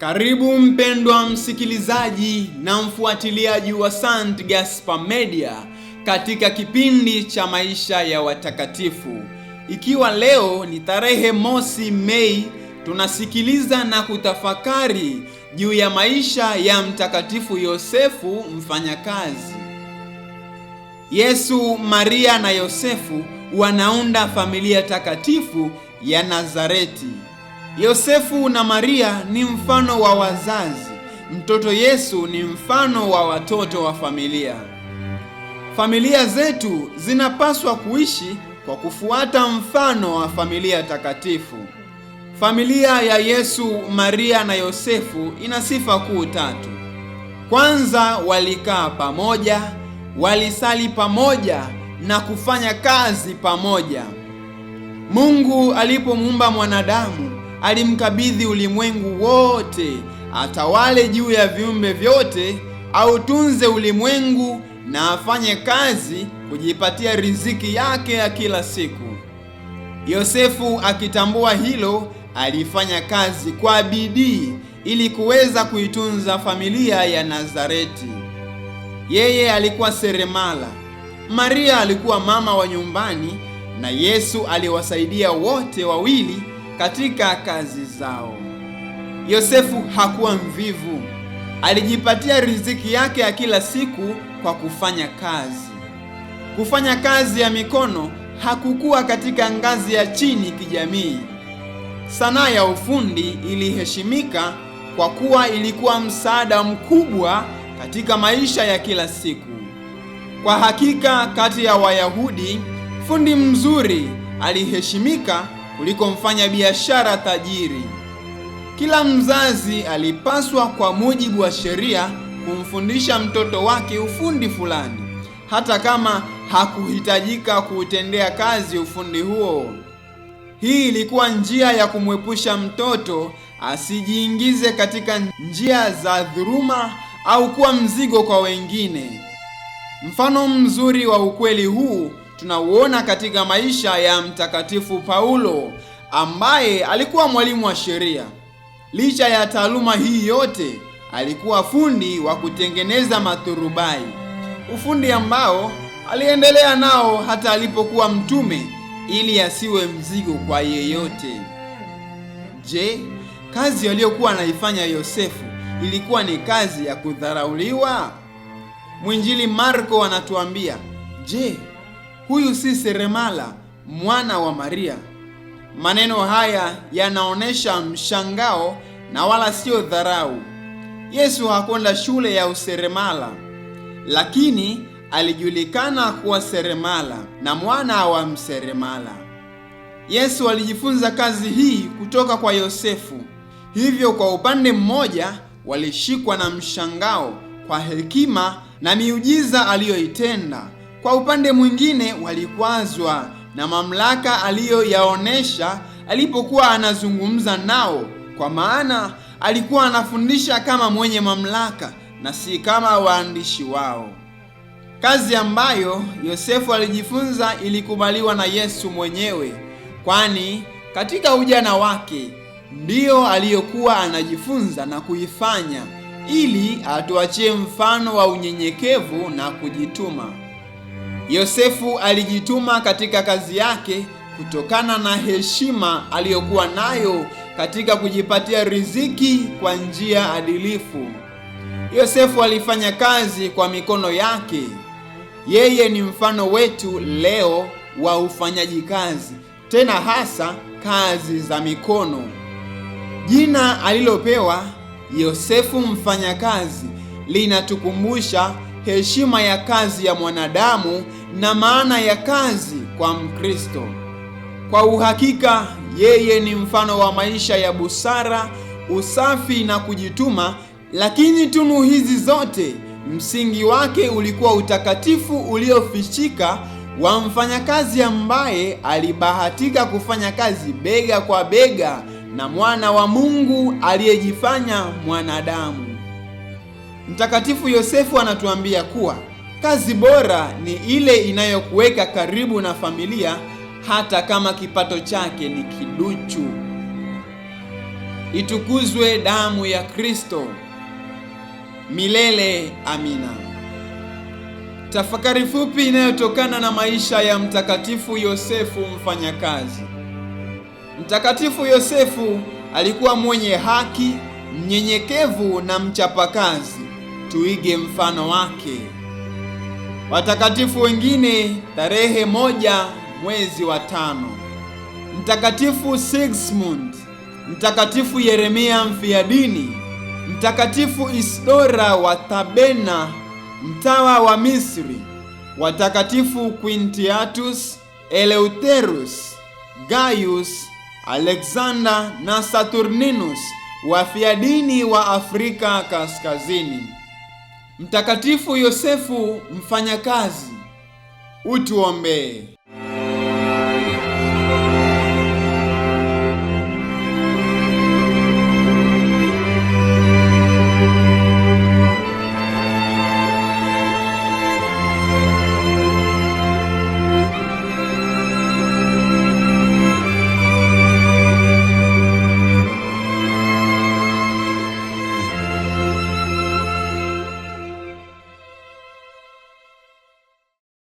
Karibu mpendwa msikilizaji na mfuatiliaji wa St. Gaspar Media katika kipindi cha maisha ya watakatifu. Ikiwa leo ni tarehe mosi Mei, tunasikiliza na kutafakari juu ya maisha ya Mtakatifu Yosefu mfanyakazi. Yesu, Maria na Yosefu wanaunda familia takatifu ya Nazareti. Yosefu na Maria ni mfano wa wazazi. Mtoto Yesu ni mfano wa watoto wa familia. Familia zetu zinapaswa kuishi kwa kufuata mfano wa familia takatifu. Familia ya Yesu, Maria na Yosefu ina sifa kuu tatu. Kwanza, walikaa pamoja, walisali pamoja na kufanya kazi pamoja. Mungu alipomuumba mwanadamu, alimkabidhi ulimwengu wote atawale juu ya viumbe vyote, autunze ulimwengu na afanye kazi kujipatia riziki yake ya kila siku. Yosefu akitambua hilo, alifanya kazi kwa bidii ili kuweza kuitunza familia ya Nazareti. Yeye alikuwa seremala, Maria alikuwa mama wa nyumbani, na Yesu aliwasaidia wote wawili katika kazi zao. Yosefu hakuwa mvivu, alijipatia riziki yake ya kila siku kwa kufanya kazi. Kufanya kazi ya mikono hakukuwa katika ngazi ya chini kijamii. Sanaa ya ufundi iliheshimika kwa kuwa ilikuwa msaada mkubwa katika maisha ya kila siku. Kwa hakika, kati ya Wayahudi, fundi mzuri aliheshimika kuliko mfanya biashara tajiri. Kila mzazi alipaswa kwa mujibu wa sheria kumfundisha mtoto wake ufundi fulani, hata kama hakuhitajika kuutendea kazi ufundi huo. Hii ilikuwa njia ya kumwepusha mtoto asijiingize katika njia za dhuluma au kuwa mzigo kwa wengine. Mfano mzuri wa ukweli huu tunauona katika maisha ya Mtakatifu Paulo, ambaye alikuwa mwalimu wa sheria. Licha ya taaluma hii yote, alikuwa fundi wa kutengeneza maturubai, ufundi ambao aliendelea nao hata alipokuwa mtume, ili asiwe mzigo kwa yeyote. Je, kazi aliyokuwa anaifanya Yosefu ilikuwa ni kazi ya kudharauliwa? Mwinjili Marko anatuambia, je, huyu si seremala, mwana wa Maria? Maneno haya yanaonesha mshangao na wala sio dharau. Yesu hakwenda shule ya useremala, lakini alijulikana kuwa seremala na mwana wa mseremala. Yesu alijifunza kazi hii kutoka kwa Yosefu. Hivyo kwa upande mmoja walishikwa na mshangao kwa hekima na miujiza aliyoitenda. Kwa upande mwingine walikwazwa na mamlaka aliyoyaonesha alipokuwa anazungumza nao, kwa maana alikuwa anafundisha kama mwenye mamlaka na si kama waandishi wao. Kazi ambayo Yosefu alijifunza ilikubaliwa na Yesu mwenyewe, kwani katika ujana wake ndiyo aliyokuwa anajifunza na kuifanya, ili atuachie mfano wa unyenyekevu na kujituma. Yosefu alijituma katika kazi yake kutokana na heshima aliyokuwa nayo katika kujipatia riziki kwa njia adilifu. Yosefu alifanya kazi kwa mikono yake. Yeye ni mfano wetu leo wa ufanyaji kazi, tena hasa kazi za mikono. Jina alilopewa Yosefu mfanyakazi linatukumbusha heshima ya kazi ya mwanadamu na maana ya kazi kwa Mkristo. Kwa uhakika, yeye ni mfano wa maisha ya busara, usafi na kujituma, lakini tunu hizi zote msingi wake ulikuwa utakatifu uliofichika wa mfanyakazi ambaye alibahatika kufanya kazi bega kwa bega na mwana wa Mungu aliyejifanya mwanadamu. Mtakatifu Yosefu anatuambia kuwa kazi bora ni ile inayokuweka karibu na familia hata kama kipato chake ni kiduchu. Itukuzwe damu ya Kristo! Milele amina. Tafakari fupi inayotokana na maisha ya Mtakatifu Yosefu mfanyakazi. Mtakatifu Yosefu alikuwa mwenye haki, mnyenyekevu na mchapakazi. Tuige mfano wake. Watakatifu wengine: tarehe 1 mwezi wa 5, Mtakatifu Sigismund, Mtakatifu Yeremia mfiadini, Mtakatifu Isidora wa Tabena, mtawa wa Misri, watakatifu Quintiatus, Eleuterus, Gaius, Alexander na Saturninus wafiadini wa Afrika Kaskazini. Mtakatifu Yosefu mfanyakazi, utuombee.